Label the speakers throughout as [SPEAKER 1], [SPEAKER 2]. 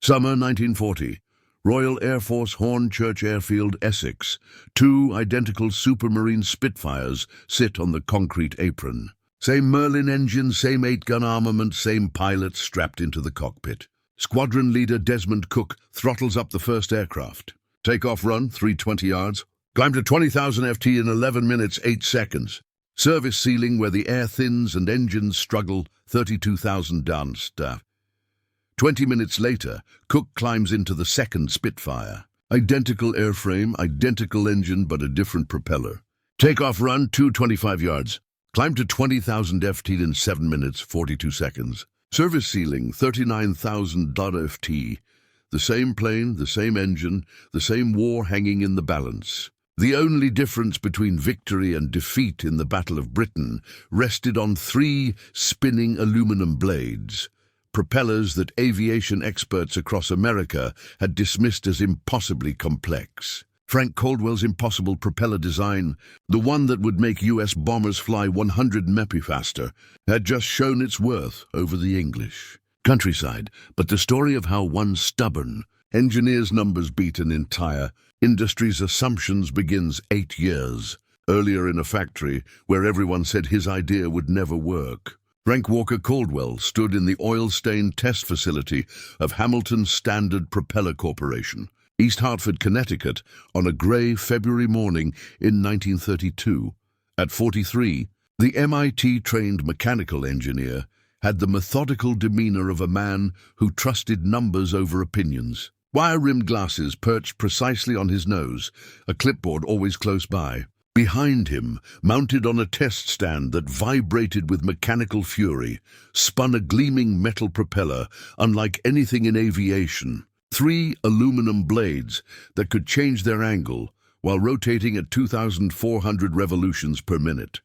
[SPEAKER 1] Summer 1940. Royal Air Force Hornchurch Airfield, Essex. Two identical Supermarine Spitfires sit on the concrete apron. Same Merlin engine, same 8-gun armament, same pilots strapped into the cockpit. Squadron leader Desmond Cook throttles up the first aircraft. Takeoff run, 320 yards. Climb to 20,000 FT in 11 minutes, 8 seconds. Service ceiling where the air thins and engines struggle, 32,000 down staff. 20 minutes later, Cook climbs into the second Spitfire. Identical airframe, identical engine, but a different propeller. Takeoff run, 225 yards. Climb to 20,000 FT in 7 minutes, 42 seconds. Service ceiling, 39,000 FT. The same plane, the same engine, the same war hanging in the balance. The only difference between victory and defeat in the Battle of Britain rested on 3 spinning aluminum blades. Propellers that aviation experts across America had dismissed as impossibly complex. Frank Caldwell's impossible propeller design, the one that would make US bombers fly 100 mph faster, had just shown its worth over the English countryside. But the story of how one stubborn engineer's numbers beat an entire industry's assumptions begins 8 years earlier in a factory where everyone said his idea would never work. Frank Walker Caldwell stood in the oil-stained test facility of Hamilton Standard Propeller Corporation, East Hartford, Connecticut, on a gray February morning in 1932. At 43, the MIT-trained mechanical engineer had the methodical demeanor of a man who trusted numbers over opinions. Wire-rimmed glasses perched precisely on his nose, a clipboard always close by. Behind him, mounted on a test stand that vibrated with mechanical fury, spun a gleaming metal propeller unlike anything in aviation. 3 aluminum blades that could change their angle while rotating at 2,400 revolutions per minute.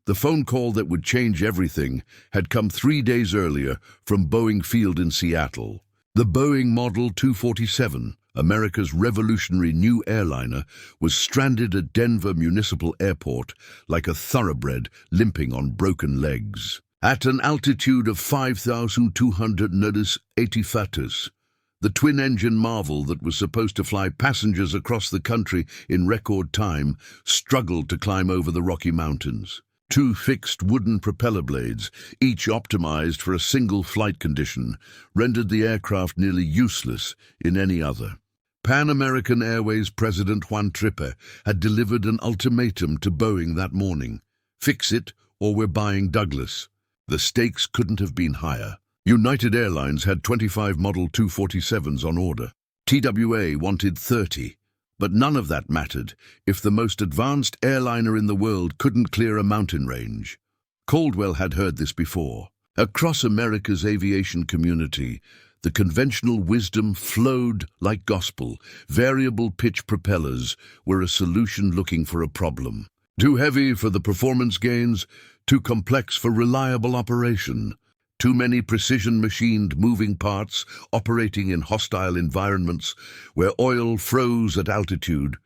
[SPEAKER 1] The phone call that would change everything had come 3 days earlier from Boeing Field in Seattle. The Boeing Model 247, America's revolutionary new airliner, was stranded at Denver Municipal Airport like a thoroughbred limping on broken legs. At an altitude of 5,280 feet, the twin-engine marvel that was supposed to fly passengers across the country in record time struggled to climb over the Rocky Mountains. 2 fixed wooden propeller blades, each optimized for a single flight condition, rendered the aircraft nearly useless in any other. Pan American Airways President Juan Trippe had delivered an ultimatum to Boeing that morning. Fix it, or we're buying Douglas. The stakes couldn't have been higher. United Airlines had 25 Model 247s on order. TWA wanted 30. But none of that mattered if the most advanced airliner in the world couldn't clear a mountain range. Caldwell had heard this before. Across America's aviation community, the conventional wisdom flowed like gospel. Variable pitch propellers were a solution looking for a problem. Too heavy for the performance gains, too complex for reliable operation. Too many precision-machined moving parts operating in hostile environments where oil froze at altitude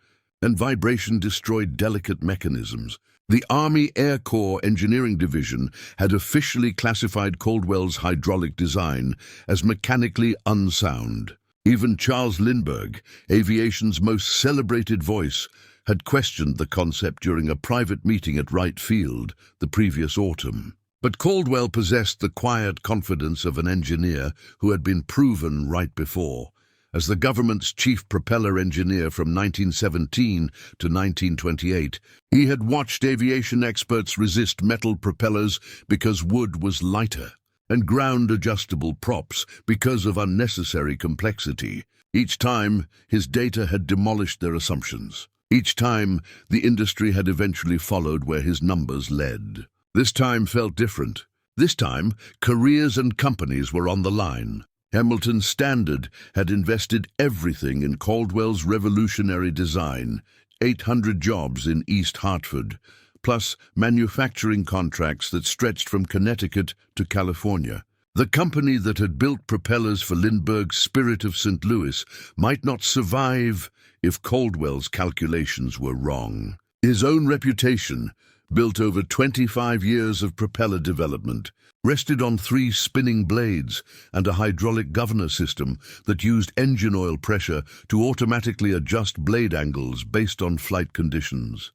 [SPEAKER 1] and vibration destroyed delicate mechanisms. The Army Air Corps Engineering Division had officially classified Caldwell's hydraulic design as mechanically unsound. Even Charles Lindbergh, aviation's most celebrated voice, had questioned the concept during a private meeting at Wright Field the previous autumn. But Caldwell possessed the quiet confidence of an engineer who had been proven right before. As the government's chief propeller engineer from 1917 to 1928, he had watched aviation experts resist metal propellers because wood was lighter, and ground-adjustable props because of unnecessary complexity. Each time, his data had demolished their assumptions. Each time, the industry had eventually followed where his numbers led. This time felt different. This time, careers and companies were on the line. Hamilton Standard had invested everything in Caldwell's revolutionary design, 800 jobs in East Hartford, plus manufacturing contracts that stretched from Connecticut to California. The company that had built propellers for Lindbergh's Spirit of St. Louis might not survive if Caldwell's calculations were wrong. His own reputation, built over 25 years of propeller development, rested on 3 spinning blades and a hydraulic governor system that used engine oil pressure to automatically adjust blade angles based on flight conditions.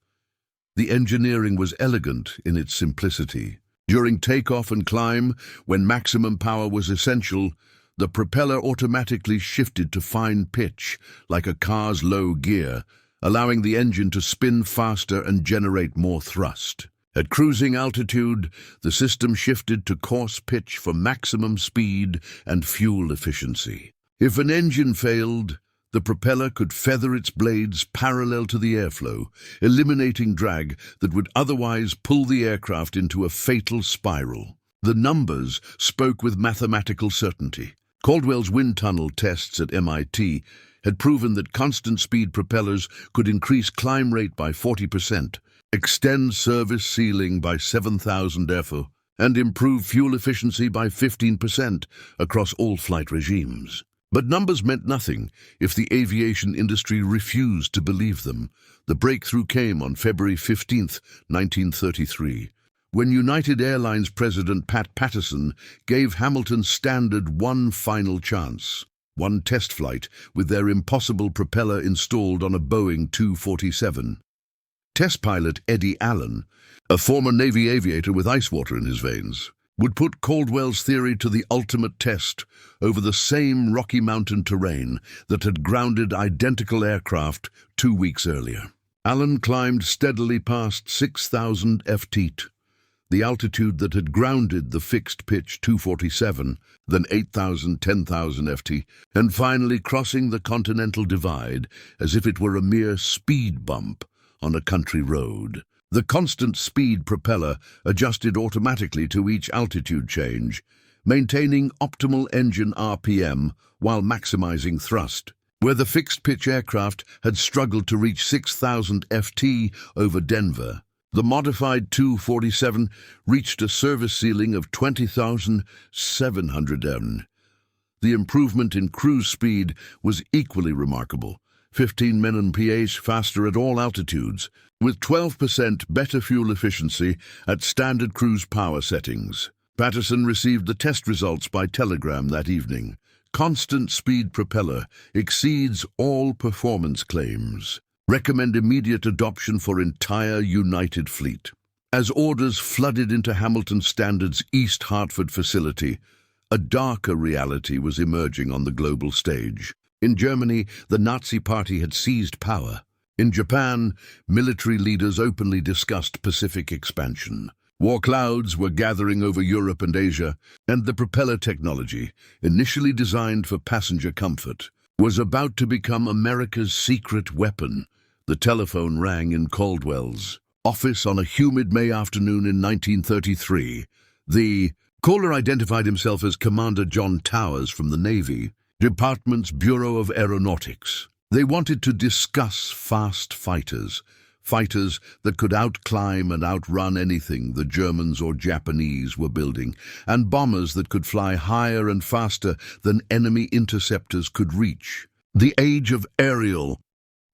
[SPEAKER 1] The engineering was elegant in its simplicity. During takeoff and climb, when maximum power was essential, the propeller automatically shifted to fine pitch, like a car's low gear, allowing the engine to spin faster and generate more thrust. At cruising altitude, the system shifted to coarse pitch for maximum speed and fuel efficiency. If an engine failed, the propeller could feather its blades parallel to the airflow, eliminating drag that would otherwise pull the aircraft into a fatal spiral. The numbers spoke with mathematical certainty. Caldwell's wind tunnel tests at MIT had proven that constant-speed propellers could increase climb rate by 40%, extend service ceiling by 7,000 FO, and improve fuel efficiency by 15% across all flight regimes. But numbers meant nothing if the aviation industry refused to believe them. The breakthrough came on February 15, 1933, when United Airlines President Pat Patterson gave Hamilton Standard one final chance. One test flight with their impossible propeller installed on a Boeing 247. Test pilot Eddie Allen, a former Navy aviator with ice water in his veins, would put Caldwell's theory to the ultimate test over the same Rocky Mountain terrain that had grounded identical aircraft 2 weeks earlier. Allen climbed steadily past 6,000 ft, the altitude that had grounded the fixed-pitch 247, then 8,000, 10,000 ft, and finally crossing the Continental Divide as if it were a mere speed bump on a country road. The constant-speed propeller adjusted automatically to each altitude change, maintaining optimal engine RPM while maximizing thrust. Where the fixed-pitch aircraft had struggled to reach 6,000 ft over Denver, the modified 247 reached a service ceiling of 20,700 m. The improvement in cruise speed was equally remarkable, 15 MPH faster at all altitudes, with 12% better fuel efficiency at standard cruise power settings. Patterson received the test results by telegram that evening. Constant speed propeller exceeds all performance claims. Recommend immediate adoption for entire United Fleet. As orders flooded into Hamilton Standard's East Hartford facility, a darker reality was emerging on the global stage. In Germany, the Nazi Party had seized power. In Japan, military leaders openly discussed Pacific expansion. War clouds were gathering over Europe and Asia, and the propeller technology, initially designed for passenger comfort, was about to become America's secret weapon. The telephone rang in Caldwell's office on a humid May afternoon in 1933. The caller identified himself as Commander John Towers from the Navy, Department's Bureau of Aeronautics. They wanted to discuss fast fighters that could outclimb and outrun anything the Germans or Japanese were building, and bombers that could fly higher and faster than enemy interceptors could reach. The age of aerial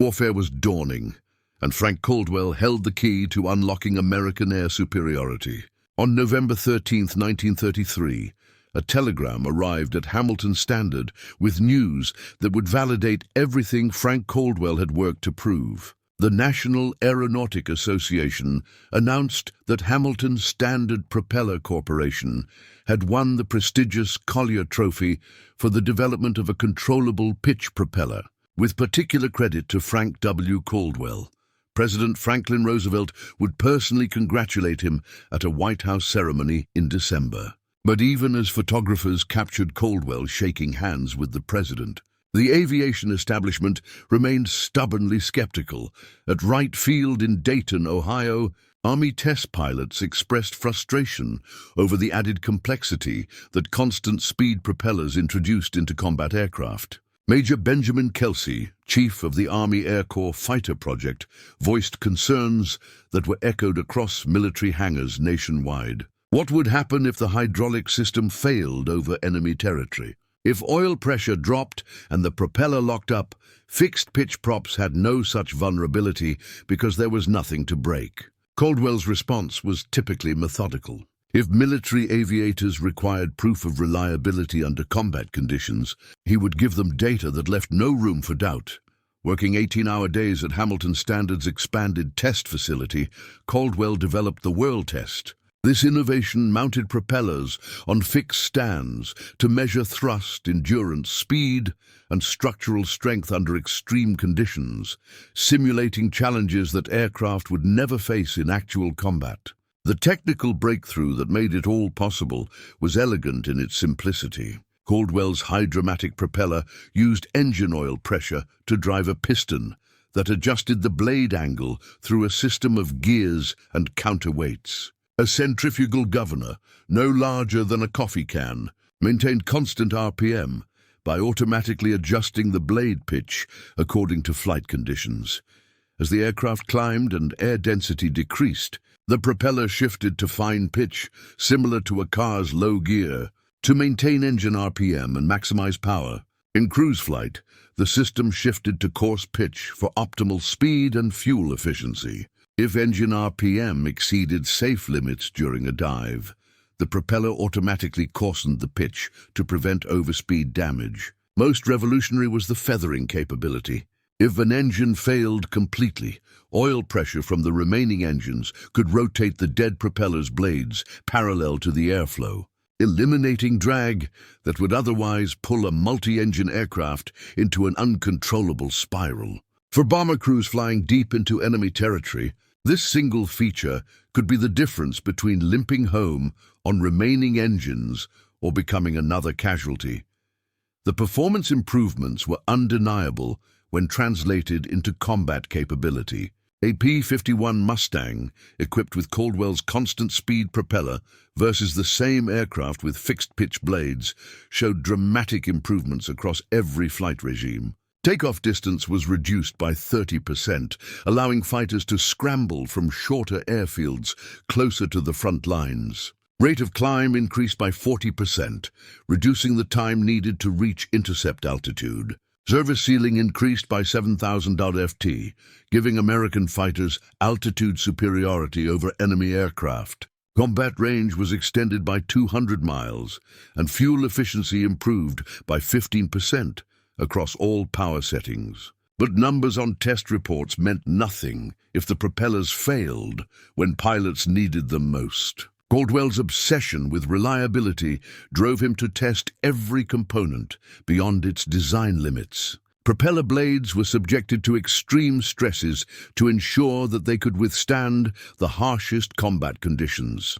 [SPEAKER 1] warfare was dawning, and Frank Caldwell held the key to unlocking American air superiority. On November 13, 1933, a telegram arrived at Hamilton Standard with news that would validate everything Frank Caldwell had worked to prove. The National Aeronautic Association announced that Hamilton Standard Propeller Corporation had won the prestigious Collier Trophy for the development of a controllable pitch propeller, with particular credit to Frank W. Caldwell. President Franklin Roosevelt would personally congratulate him at a White House ceremony in December. But even as photographers captured Caldwell shaking hands with the president, the aviation establishment remained stubbornly skeptical. At Wright Field in Dayton, Ohio, Army test pilots expressed frustration over the added complexity that constant-speed propellers introduced into combat aircraft. Major Benjamin Kelsey, chief of the Army Air Corps Fighter Project, voiced concerns that were echoed across military hangars nationwide. What would happen if the hydraulic system failed over enemy territory? If oil pressure dropped and the propeller locked up, fixed-pitch props had no such vulnerability because there was nothing to break. Caldwell's response was typically methodical. If military aviators required proof of reliability under combat conditions, he would give them data that left no room for doubt. Working 18-hour days at Hamilton Standard's expanded test facility, Caldwell developed the Whirl test. This innovation mounted propellers on fixed stands to measure thrust, endurance, speed, and structural strength under extreme conditions, simulating challenges that aircraft would never face in actual combat. The technical breakthrough that made it all possible was elegant in its simplicity. Caldwell's hydromatic propeller used engine oil pressure to drive a piston that adjusted the blade angle through a system of gears and counterweights. A centrifugal governor, no larger than a coffee can, maintained constant RPM by automatically adjusting the blade pitch according to flight conditions. As the aircraft climbed and air density decreased, the propeller shifted to fine pitch, similar to a car's low gear, to maintain engine RPM and maximize power. In cruise flight, the system shifted to coarse pitch for optimal speed and fuel efficiency. If engine RPM exceeded safe limits during a dive, the propeller automatically coarsened the pitch to prevent overspeed damage. Most revolutionary was the feathering capability. If an engine failed completely, oil pressure from the remaining engines could rotate the dead propeller's blades parallel to the airflow, eliminating drag that would otherwise pull a multi-engine aircraft into an uncontrollable spiral. For bomber crews flying deep into enemy territory, this single feature could be the difference between limping home on remaining engines or becoming another casualty. The performance improvements were undeniable when translated into combat capability. A P-51 Mustang, equipped with Caldwell's constant-speed propeller versus the same aircraft with fixed-pitch blades, showed dramatic improvements across every flight regime. Takeoff distance was reduced by 30%, allowing fighters to scramble from shorter airfields closer to the front lines. Rate of climb increased by 40%, reducing the time needed to reach intercept altitude. Service ceiling increased by 7,000 ft, giving American fighters altitude superiority over enemy aircraft. Combat range was extended by 200 miles, and fuel efficiency improved by 15%. Across all power settings. But numbers on test reports meant nothing if the propellers failed when pilots needed them most. Caldwell's obsession with reliability drove him to test every component beyond its design limits. Propeller blades were subjected to extreme stresses to ensure that they could withstand the harshest combat conditions.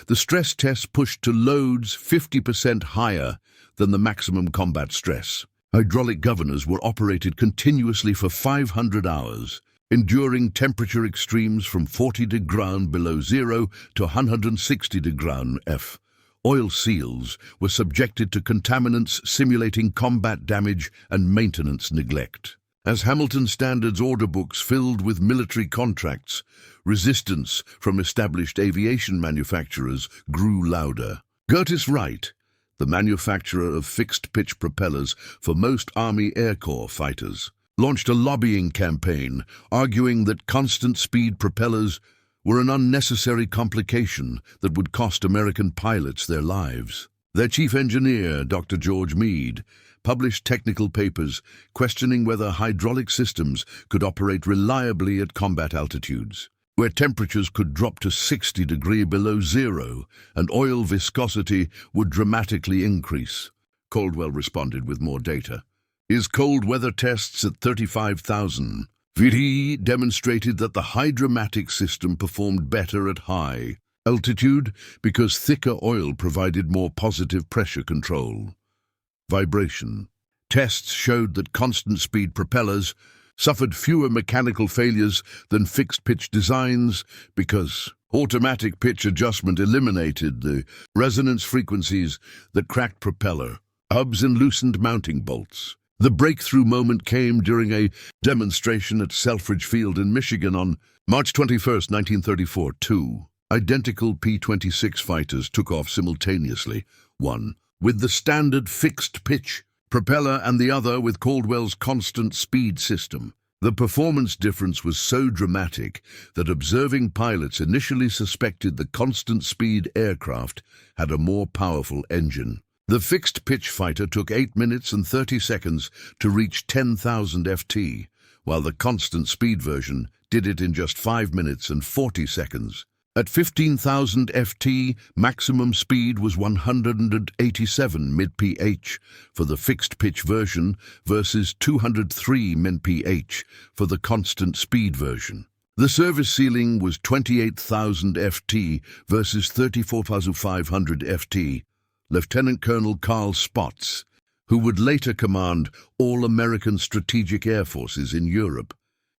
[SPEAKER 1] The stress tests pushed to loads 50% higher than the maximum combat stress. Hydraulic governors were operated continuously for 500 hours, enduring temperature extremes from 40 degrees below zero to 160 degrees F. Oil seals were subjected to contaminants simulating combat damage and maintenance neglect. As Hamilton Standard's order books filled with military contracts, resistance from established aviation manufacturers grew louder. Curtiss-Wright, the manufacturer of fixed-pitch propellers for most Army Air Corps fighters, launched a lobbying campaign arguing that constant-speed propellers were an unnecessary complication that would cost American pilots their lives. Their chief engineer, Dr. George Meade, published technical papers questioning whether hydraulic systems could operate reliably at combat altitudes, where temperatures could drop to 60 degrees below zero and oil viscosity would dramatically increase. Caldwell responded with more data. His cold weather tests at 35,000 ft demonstrated that the hydromatic system performed better at high altitude because thicker oil provided more positive pressure control. Vibration. Tests showed that constant-speed propellers suffered fewer mechanical failures than fixed-pitch designs because automatic pitch adjustment eliminated the resonance frequencies that cracked propeller hubs and loosened mounting bolts. The breakthrough moment came during a demonstration at Selfridge Field in Michigan on March 21, 1934. Two identical P-26 fighters took off simultaneously, one with the standard fixed-pitch propeller and the other with Caldwell's constant speed system. The performance difference was so dramatic that observing pilots initially suspected the constant-speed aircraft had a more powerful engine. The fixed-pitch fighter took 8 minutes and 30 seconds to reach 10,000 ft, while the constant-speed version did it in just 5 minutes and 40 seconds. At 15,000 ft, maximum speed was 187 mph for the fixed-pitch version versus 203 mph for the constant-speed version. The service ceiling was 28,000 ft versus 34,500 ft. Lieutenant Colonel Carl Spaatz, who would later command all American strategic air forces in Europe,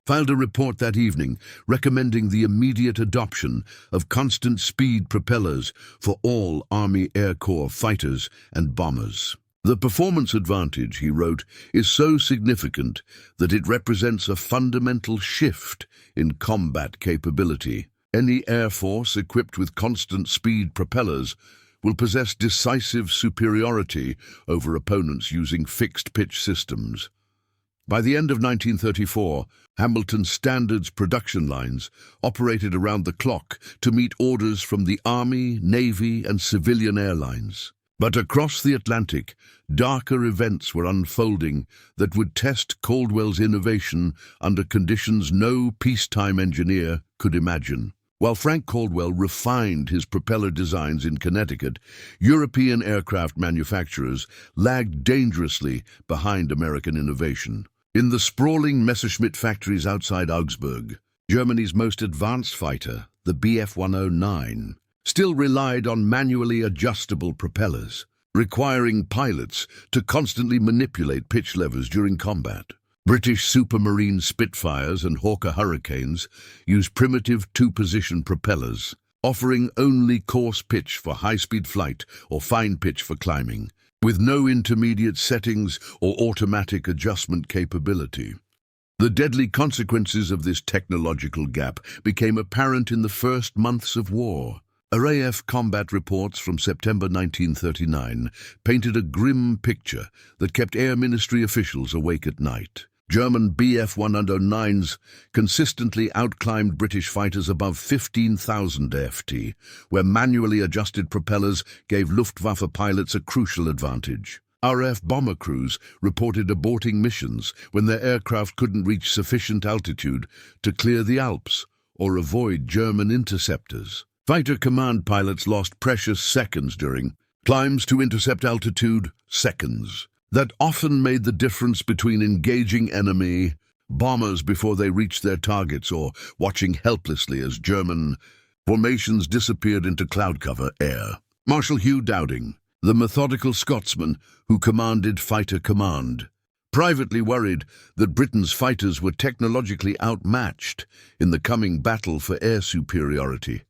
[SPEAKER 1] filed a report that evening recommending the immediate adoption of constant-speed propellers for all Army Air Corps fighters and bombers. The performance advantage, he wrote, is so significant that it represents a fundamental shift in combat capability. Any air force equipped with constant-speed propellers will possess decisive superiority over opponents using fixed-pitch systems. By the end of 1934, Hamilton Standard's production lines operated around the clock to meet orders from the Army, Navy, and civilian airlines. But across the Atlantic, darker events were unfolding that would test Caldwell's innovation under conditions no peacetime engineer could imagine. While Frank Caldwell refined his propeller designs in Connecticut, European aircraft manufacturers lagged dangerously behind American innovation. In the sprawling Messerschmitt factories outside Augsburg, Germany's most advanced fighter, the Bf-109, still relied on manually adjustable propellers, requiring pilots to constantly manipulate pitch levers during combat. British Supermarine Spitfires and Hawker Hurricanes used primitive two-position propellers, offering only coarse pitch for high-speed flight or fine pitch for climbing, with no intermediate settings or automatic adjustment capability. The deadly consequences of this technological gap became apparent in the first months of war. RAF combat reports from September 1939 painted a grim picture that kept Air Ministry officials awake at night. German Bf-109s consistently outclimbed British fighters above 15,000 ft, where manually adjusted propellers gave Luftwaffe pilots a crucial advantage. RAF bomber crews reported aborting missions when their aircraft couldn't reach sufficient altitude to clear the Alps or avoid German interceptors. Fighter command pilots lost precious seconds during climbs to intercept altitude, seconds that often made the difference between engaging enemy bombers before they reached their targets or watching helplessly as German formations disappeared into cloud cover air. Marshal Hugh Dowding, the methodical Scotsman who commanded Fighter Command, privately worried that Britain's fighters were technologically outmatched in the coming battle for air superiority.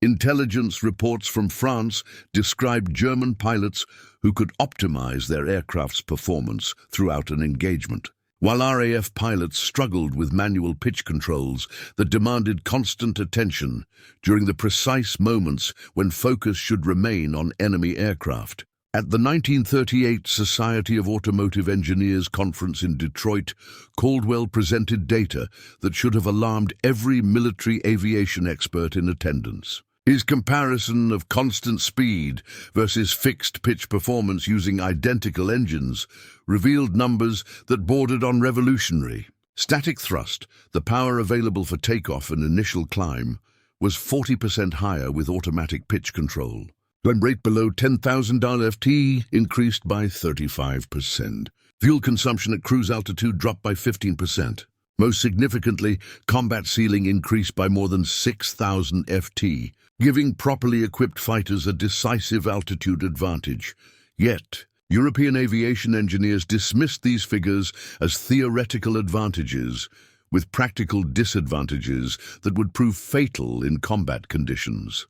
[SPEAKER 1] Intelligence reports from France described German pilots who could optimize their aircraft's performance throughout an engagement, while RAF pilots struggled with manual pitch controls that demanded constant attention during the precise moments when focus should remain on enemy aircraft. At the 1938 Society of Automotive Engineers conference in Detroit, Caldwell presented data that should have alarmed every military aviation expert in attendance. His comparison of constant speed versus fixed-pitch performance using identical engines revealed numbers that bordered on revolutionary. Static thrust, the power available for takeoff and initial climb, was 40% higher with automatic pitch control. Climb rate below 10,000 ft increased by 35%. Fuel consumption at cruise altitude dropped by 15%. Most significantly, combat ceiling increased by more than 6,000 ft, giving properly equipped fighters a decisive altitude advantage. Yet, European aviation engineers dismissed these figures as theoretical advantages, with practical disadvantages that would prove fatal in combat conditions.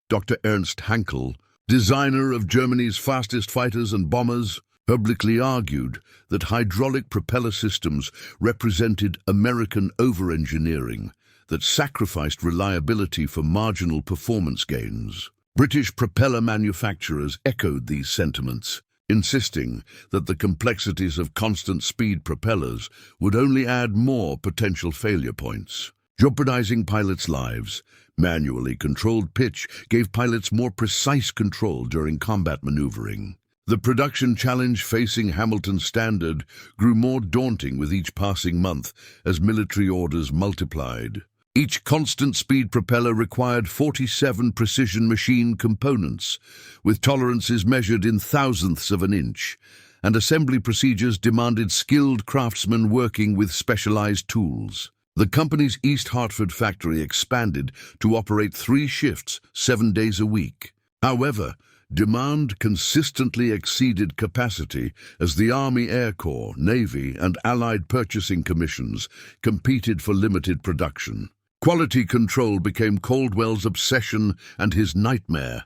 [SPEAKER 1] Dr. Ernst Haenkel, designer of Germany's fastest fighters and bombers, publicly argued that hydraulic propeller systems represented American over-engineering that sacrificed reliability for marginal performance gains. British propeller manufacturers echoed these sentiments, insisting that the complexities of constant-speed propellers would only add more potential failure points. Jeopardizing pilots' lives, manually controlled pitch gave pilots more precise control during combat maneuvering. The production challenge facing Hamilton Standard grew more daunting with each passing month as military orders multiplied. Each constant-speed propeller required 47 precision machine components, with tolerances measured in thousandths of an inch, and assembly procedures demanded skilled craftsmen working with specialized tools. The company's East Hartford factory expanded to operate 3 shifts, 7 days a week. However, demand consistently exceeded capacity as the Army Air Corps, Navy, and Allied purchasing commissions competed for limited production. Quality control became Caldwell's obsession and his nightmare.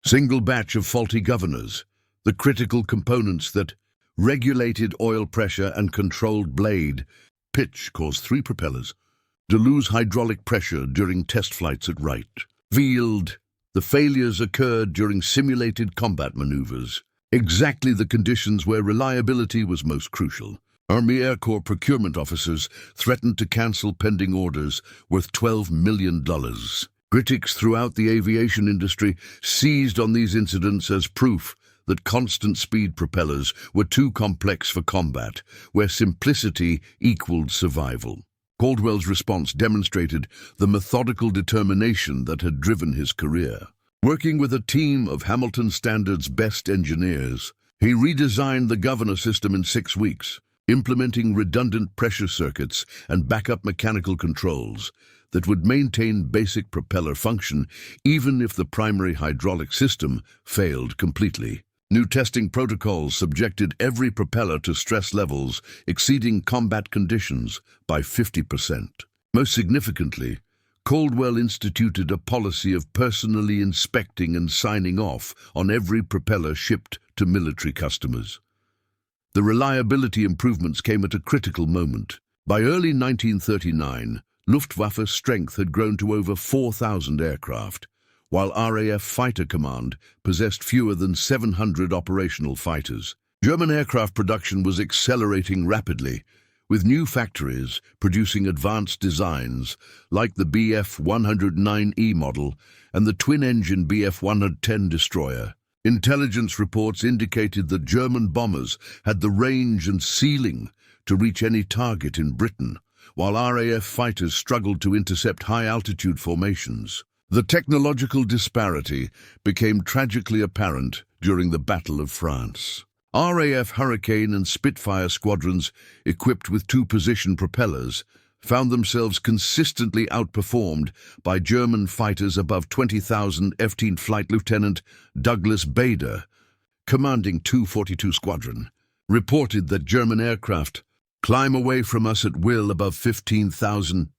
[SPEAKER 1] Single batch of faulty governors, the critical components that regulated oil pressure and controlled blade pitch caused 3 propellers to lose hydraulic pressure during test flights at Wright. The failures occurred during simulated combat maneuvers, exactly the conditions where reliability was most crucial. Army Air Corps procurement officers threatened to cancel pending orders worth $12 million. Critics throughout the aviation industry seized on these incidents as proof that constant-speed propellers were too complex for combat, where simplicity equaled survival. Caldwell's response demonstrated the methodical determination that had driven his career. Working with a team of Hamilton Standard's best engineers, he redesigned the governor system in 6 weeks, implementing redundant pressure circuits and backup mechanical controls that would maintain basic propeller function even if the primary hydraulic system failed completely. New testing protocols subjected every propeller to stress levels exceeding combat conditions by 50%. Most significantly, Caldwell instituted a policy of personally inspecting and signing off on every propeller shipped to military customers. The reliability improvements came at a critical moment. By early 1939, Luftwaffe's strength had grown to over 4,000 aircraft, while RAF Fighter Command possessed fewer than 700 operational fighters. German aircraft production was accelerating rapidly, with new factories producing advanced designs like the Bf-109E model and the twin-engine Bf-110 destroyer. Intelligence reports indicated that German bombers had the range and ceiling to reach any target in Britain, while RAF fighters struggled to intercept high-altitude formations. The technological disparity became tragically apparent during the Battle of France. RAF Hurricane and Spitfire squadrons, equipped with 2-position propellers, found themselves consistently outperformed by German fighters above 20,000. F-18 Flight Lieutenant Douglas Bader, commanding 242 Squadron, reported that German aircraft climb away from us at will above 15,000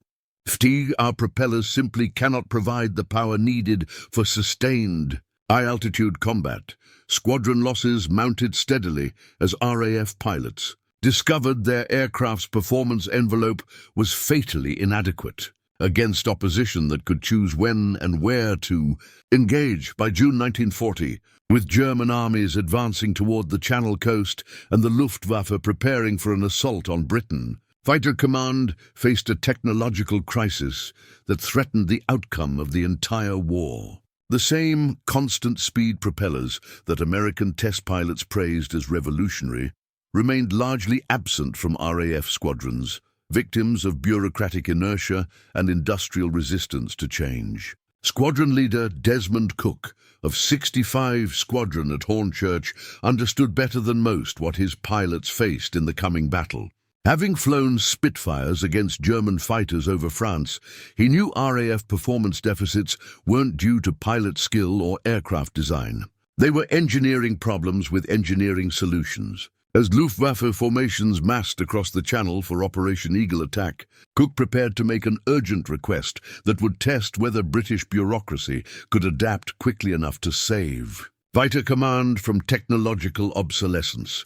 [SPEAKER 1] feet. Our propellers simply cannot provide the power needed for sustained high-altitude combat. Squadron losses mounted steadily as RAF pilots discovered their aircraft's performance envelope was fatally inadequate against opposition that could choose when and where to engage. By June 1940, with German armies advancing toward the Channel coast and the Luftwaffe preparing for an assault on Britain, Fighter Command faced a technological crisis that threatened the outcome of the entire war. The same constant-speed propellers that American test pilots praised as revolutionary remained largely absent from RAF squadrons, victims of bureaucratic inertia and industrial resistance to change. Squadron leader Desmond Cook of 65 Squadron at Hornchurch understood better than most what his pilots faced in the coming battle. Having flown Spitfires against German fighters over France, he knew RAF performance deficits weren't due to pilot skill or aircraft design. They were engineering problems with engineering solutions. As Luftwaffe formations massed across the Channel for Operation Eagle attack, Cook prepared to make an urgent request that would test whether British bureaucracy could adapt quickly enough to save Fighter Command from technological obsolescence.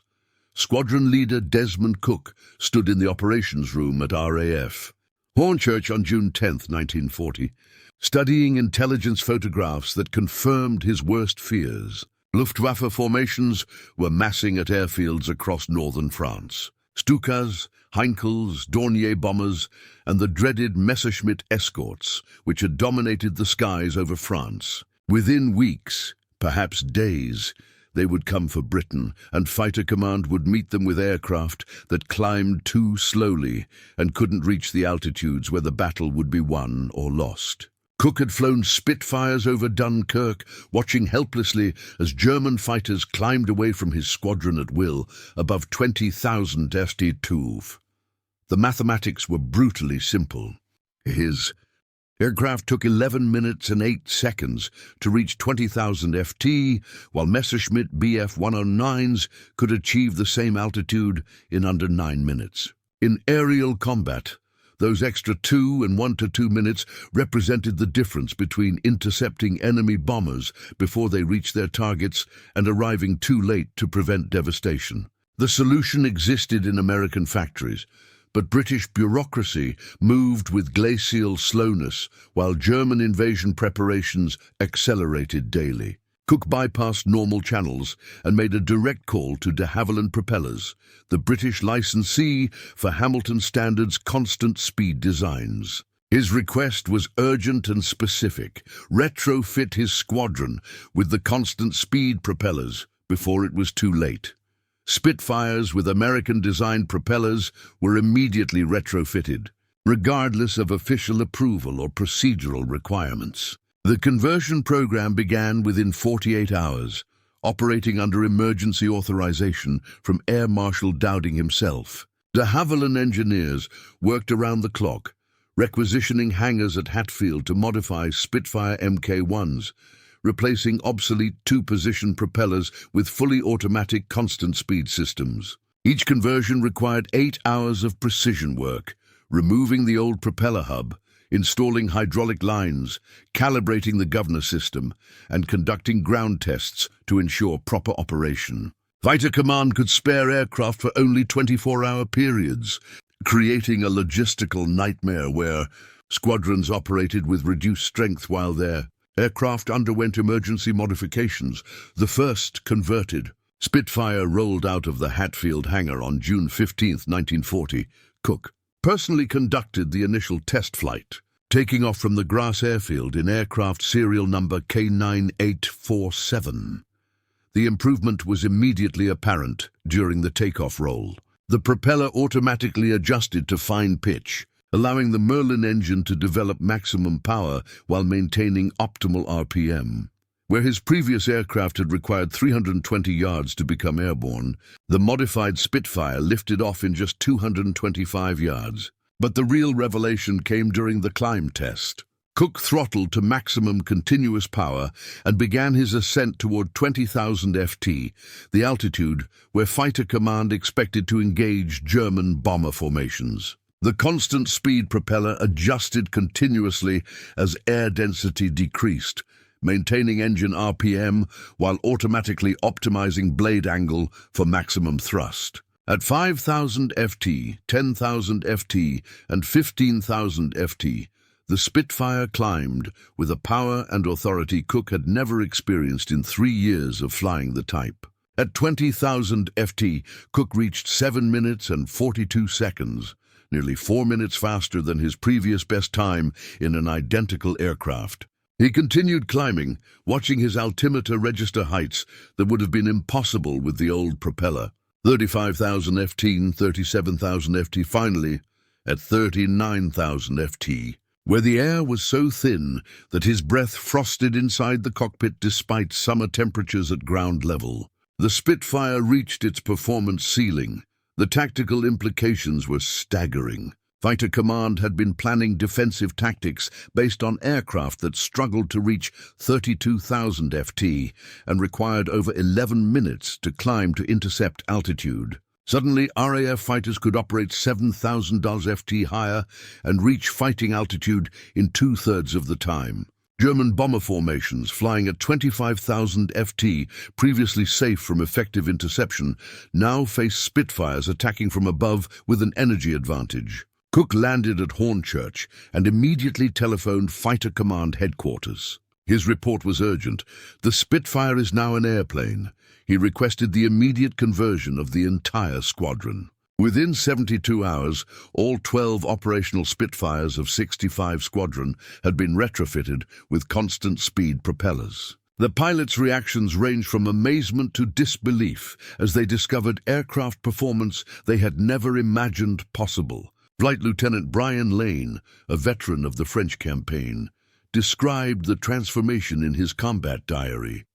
[SPEAKER 1] Squadron leader Desmond Cook stood in the operations room at RAF Hornchurch on June 10, 1940, studying intelligence photographs that confirmed his worst fears. Luftwaffe formations were massing at airfields across northern France. Stukas, Heinkels, Dornier bombers, and the dreaded Messerschmitt escorts, which had dominated the skies over France. Within weeks, perhaps days, they would come for Britain, and Fighter Command would meet them with aircraft that climbed too slowly and couldn't reach the altitudes where the battle would be won or lost. Cook had flown Spitfires over Dunkirk, watching helplessly as German fighters climbed away from his squadron at will above 20,000 Ft. The mathematics were brutally simple. His aircraft took 11 minutes and 8 seconds to reach 20,000 Ft, while Messerschmitt Bf-109s could achieve the same altitude in under 9 minutes. In aerial combat, those extra 2 and 1 to 2 minutes represented the difference between intercepting enemy bombers before they reached their targets and arriving too late to prevent devastation. The solution existed in American factories, but British bureaucracy moved with glacial slowness while German invasion preparations accelerated daily. Cook bypassed normal channels and made a direct call to de Havilland Propellers, the British licensee for Hamilton Standard's constant speed designs. His request was urgent and specific: retrofit his squadron with the constant speed propellers before it was too late. Spitfires with American-designed propellers were immediately retrofitted, regardless of official approval or procedural requirements. The conversion program began within 48 hours, operating under emergency authorization from Air Marshal Dowding himself. De Havilland engineers worked around the clock, requisitioning hangars at Hatfield to modify Spitfire Mk1s, replacing obsolete two-position propellers with fully automatic constant-speed systems. Each conversion required 8 hours of precision work, removing the old propeller hub, installing hydraulic lines, calibrating the governor system, and conducting ground tests to ensure proper operation. Fighter Command could spare aircraft for only 24-hour periods, creating a logistical nightmare where squadrons operated with reduced strength while their aircraft underwent emergency modifications. The first converted Spitfire rolled out of the Hatfield hangar on June 15, 1940. Cook personally conducted the initial test flight, taking off from the Grasse airfield in aircraft serial number K9847. The improvement was immediately apparent during the takeoff roll. The propeller automatically adjusted to fine pitch, allowing the Merlin engine to develop maximum power while maintaining optimal RPM. Where his previous aircraft had required 320 yards to become airborne, the modified Spitfire lifted off in just 225 yards. But the real revelation came during the climb test. Cook throttled to maximum continuous power and began his ascent toward 20,000 Ft, the altitude where Fighter Command expected to engage German bomber formations. The constant speed propeller adjusted continuously as air density decreased, maintaining engine RPM while automatically optimizing blade angle for maximum thrust. At 5,000 Ft, 10,000 Ft, and 15,000 Ft, the Spitfire climbed with a power and authority Cook had never experienced in 3 years of flying the type. At 20,000 Ft, Cook reached 7 minutes and 42 seconds, nearly 4 minutes faster than his previous best time in an identical aircraft. He continued climbing, watching his altimeter register heights that would have been impossible with the old propeller. 35,000 Ft, 37,000 Ft, finally at 39,000 Ft, where the air was so thin that his breath frosted inside the cockpit despite summer temperatures at ground level. The Spitfire reached its performance ceiling. The tactical implications were staggering. Fighter Command had been planning defensive tactics based on aircraft that struggled to reach 32,000 Ft and required over 11 minutes to climb to intercept altitude. Suddenly, RAF fighters could operate 7,000 Ft higher and reach fighting altitude in 2/3 of the time. German bomber formations flying at 25,000 Ft, previously safe from effective interception, now faced Spitfires attacking from above with an energy advantage. Cook landed at Hornchurch and immediately telephoned Fighter Command headquarters. His report was urgent. The Spitfire is now an airplane. He requested the immediate conversion of the entire squadron. Within 72 hours, all 12 operational Spitfires of 65 Squadron had been retrofitted with constant speed propellers. The pilots' reactions ranged from amazement to disbelief as they discovered aircraft performance they had never imagined possible. Flight Lieutenant Brian Lane, a veteran of the French campaign, described the transformation in his combat diary.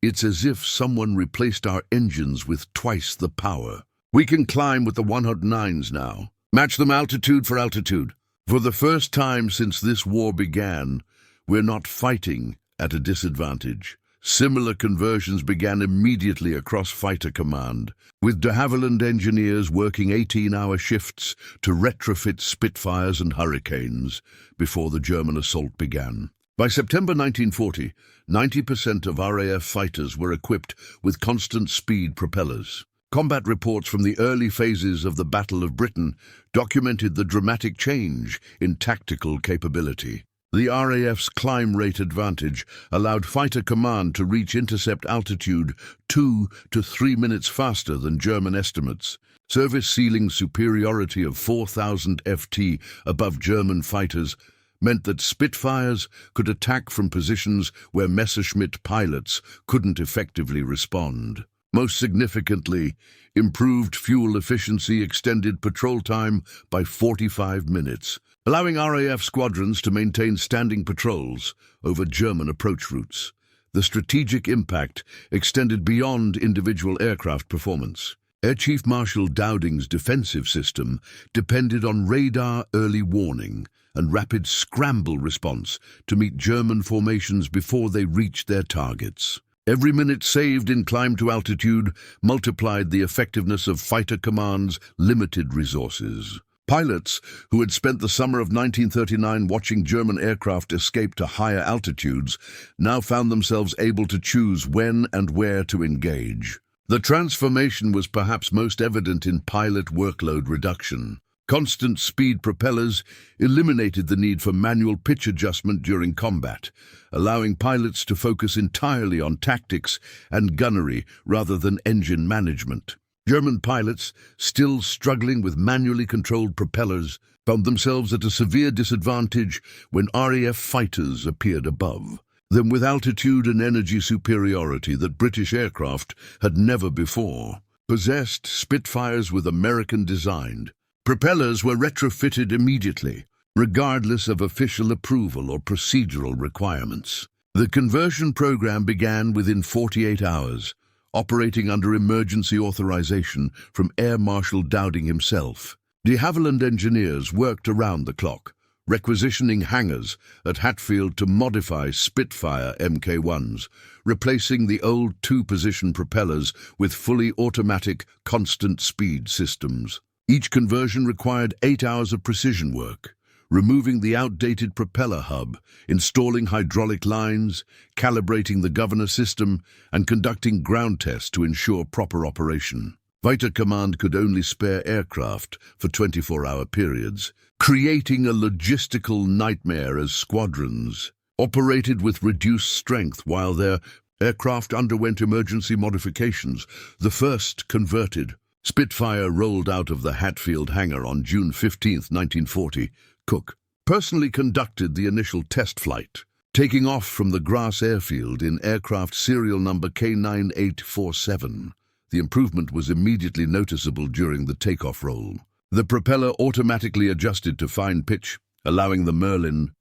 [SPEAKER 1] "It's as if someone replaced our engines with twice the power. We can climb with the 109s now. Match them altitude for altitude. For the first time since this war began, we're not fighting at a disadvantage." Similar conversions began immediately across Fighter Command, with de Havilland engineers working 18-hour shifts to retrofit Spitfires and Hurricanes before the German assault began. By September 1940, 90% of RAF fighters were equipped with constant speed propellers. Combat reports from the early phases of the Battle of Britain documented the dramatic change in tactical capability. The RAF's climb rate advantage allowed Fighter Command to reach intercept altitude 2 to 3 minutes faster than German estimates. Service ceiling superiority of 4,000 FT above German fighters meant that Spitfires could attack from positions where Messerschmitt pilots couldn't effectively respond. Most significantly, improved fuel efficiency extended patrol time by 45 minutes, allowing RAF squadrons to maintain standing patrols over German approach routes. The strategic impact extended beyond individual aircraft performance. Air Chief Marshal Dowding's defensive system depended on radar early warning and rapid scramble response to meet German formations before they reached their targets. Every minute saved in climb to altitude multiplied the effectiveness of Fighter Command's limited resources. Pilots who had spent the summer of 1939 watching German aircraft escape to higher altitudes now found themselves able to choose when and where to engage. The transformation was perhaps most evident in pilot workload reduction. Constant speed propellers eliminated the need for manual pitch adjustment during combat, allowing pilots to focus entirely on tactics and gunnery rather than engine management. German pilots, still struggling with manually controlled propellers, found themselves at a severe disadvantage when RAF fighters appeared above them with altitude and energy superiority that British aircraft had never before possessed. Spitfires with American design propellers were retrofitted immediately, regardless of official approval or procedural requirements. The conversion program began within 48 hours, operating under emergency authorization from Air Marshal Dowding himself. De Havilland engineers worked around the clock, requisitioning hangars at Hatfield to modify Spitfire Mk1s, replacing the old two-position propellers with fully automatic constant speed systems. Each conversion required 8 hours of precision work, removing the outdated propeller hub, installing hydraulic lines, calibrating the governor system, and conducting ground tests to ensure proper operation. Fighter Command could only spare aircraft for 24-hour periods, creating a logistical nightmare as squadrons operated with reduced strength while their aircraft underwent emergency modifications. The first converted Spitfire rolled out of the Hatfield hangar on June 15, 1940. Cook personally conducted the initial test flight, taking off from the grass airfield in aircraft serial number K9847. The improvement was immediately noticeable during the takeoff roll. The propeller automatically adjusted to fine pitch, allowing the Merlin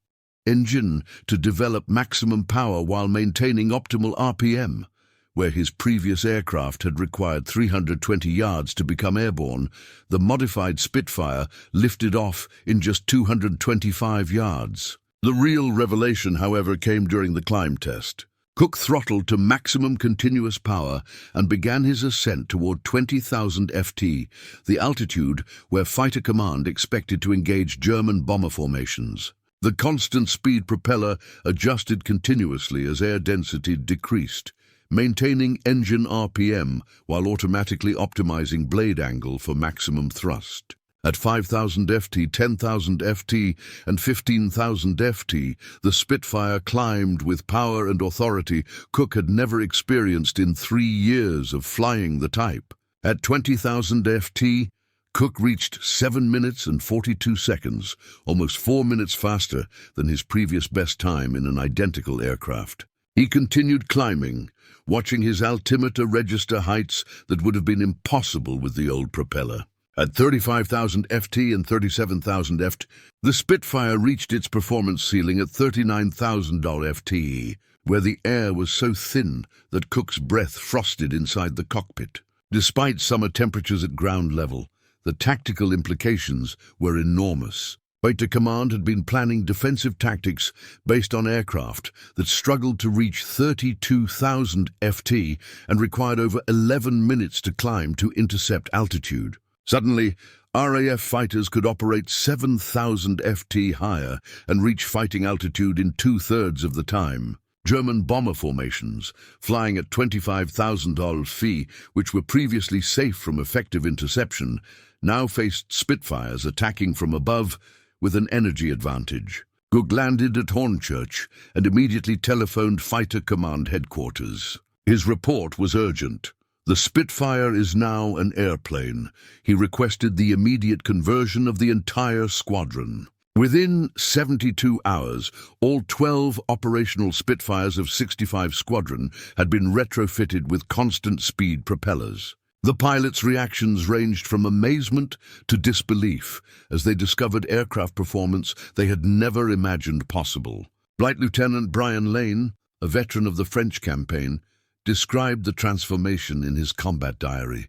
[SPEAKER 1] engine to develop maximum power while maintaining optimal RPM. Where his previous aircraft had required 320 yards to become airborne, the modified Spitfire lifted off in just 225 yards. The real revelation, however, came during the climb test. Cook throttled to maximum continuous power and began his ascent toward 20,000 FT, the altitude where Fighter Command expected to engage German bomber formations. The constant speed propeller adjusted continuously as air density decreased, maintaining engine RPM while automatically optimizing blade angle for maximum thrust. At 5,000 FT, 10,000 FT, and 15,000 FT, the Spitfire climbed with power and authority Cook had never experienced in 3 years of flying the type. At 20,000 FT, Cook reached 7 minutes and 42 seconds, almost 4 minutes faster than his previous best time in an identical aircraft. He continued climbing, watching his altimeter register heights that would have been impossible with the old propeller. At 35,000 FT and 37,000 FT, the Spitfire reached its performance ceiling at 39,000 FT, where the air was so thin that Cook's breath frosted inside the cockpit. Despite summer temperatures at ground level, the tactical implications were enormous. Fighter Command had been planning defensive tactics based on aircraft that struggled to reach 32,000 FT and required over 11 minutes to climb to intercept altitude. Suddenly, RAF fighters could operate 7,000 FT higher and reach fighting altitude in 2/3 of the time. German bomber formations, flying at 25,000 ft, which were previously safe from effective interception, now faced Spitfires attacking from above with an energy advantage. Cook landed at Hornchurch and immediately telephoned Fighter Command headquarters. His report was urgent. The Spitfire is now an airplane. He requested the immediate conversion of the entire squadron. Within 72 hours, all 12 operational Spitfires of 65 Squadron had been retrofitted with constant-speed propellers. The pilots' reactions ranged from amazement to disbelief as they discovered aircraft performance they had never imagined possible. Flight Lieutenant Brian Lane, a veteran of the French campaign, described the transformation in his combat diary.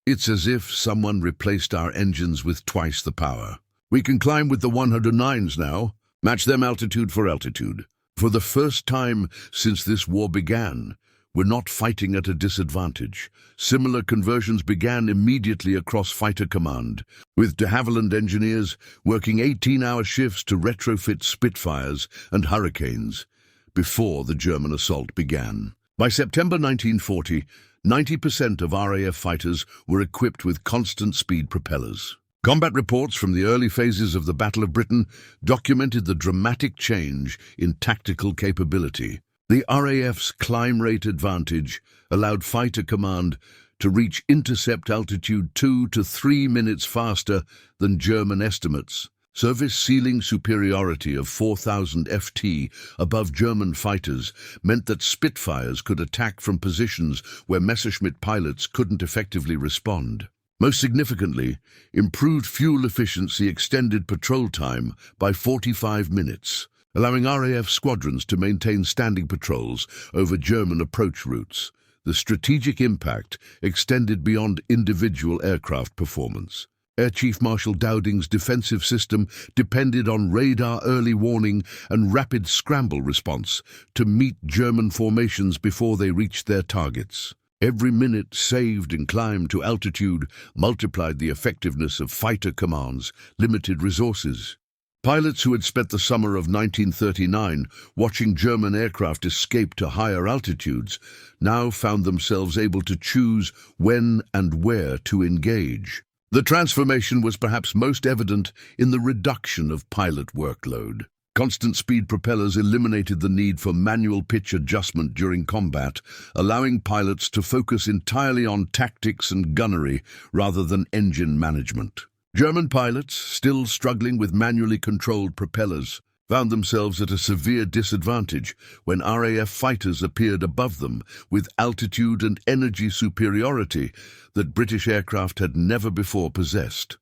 [SPEAKER 1] "It's as if someone replaced our engines with twice the power. We can climb with the 109s now, match them altitude for altitude. For the first time since this war began, we're not fighting at a disadvantage." Similar conversions began immediately across Fighter Command, with de Havilland engineers working 18-hour shifts to retrofit Spitfires and Hurricanes before the German assault began. By September 1940, 90% of RAF fighters were equipped with constant-speed propellers. Combat reports from the early phases of the Battle of Britain documented the dramatic change in tactical capability. The RAF's climb rate advantage allowed Fighter Command to reach intercept altitude 2 to 3 minutes faster than German estimates. Service ceiling superiority of 4,000 FT above German fighters meant that Spitfires could attack from positions where Messerschmitt pilots couldn't effectively respond. Most significantly, improved fuel efficiency extended patrol time by 45 minutes, allowing RAF squadrons to maintain standing patrols over German approach routes. The strategic impact extended beyond individual aircraft performance. Air Chief Marshal Dowding's defensive system depended on radar early warning and rapid scramble response to meet German formations before they reached their targets. Every minute saved in climb to altitude multiplied the effectiveness of Fighter Command's limited resources. Pilots who had spent the summer of 1939 watching German aircraft escape to higher altitudes now found themselves able to choose when and where to engage. The transformation was perhaps most evident in the reduction of pilot workload. Constant-speed propellers eliminated the need for manual pitch adjustment during combat, allowing pilots to focus entirely on tactics and gunnery rather than engine management. German pilots, still struggling with manually controlled propellers, found themselves at a severe disadvantage when RAF fighters appeared above them with altitude and energy superiority that British aircraft had never before possessed.